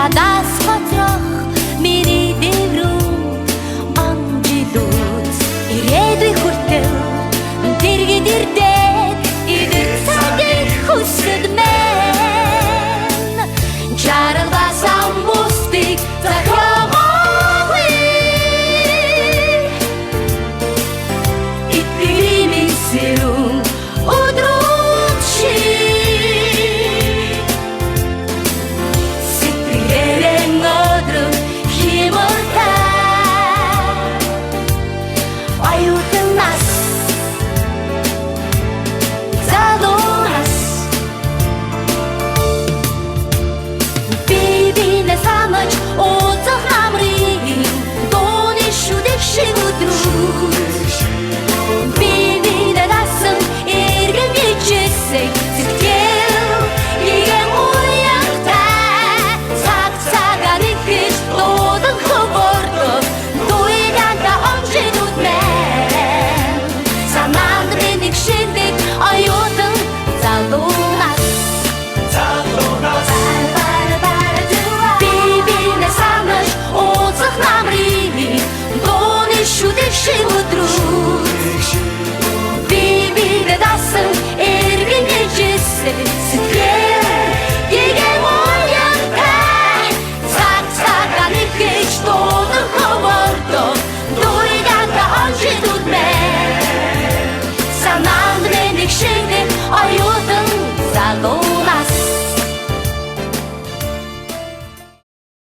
надаас гоцрох миний дэврүү амжилт ирээдүй хүртэл дэргэд ирдэг идэх цагийг хүсэд мэн жаргал самбустик захиомогүй итгэмийн сэрүүн өдрөчи сэтгэлэн өдрөг химуртай аюутнаас залуунаас бибинэ самач озох намрын дууны шүдэг шиг өдрөө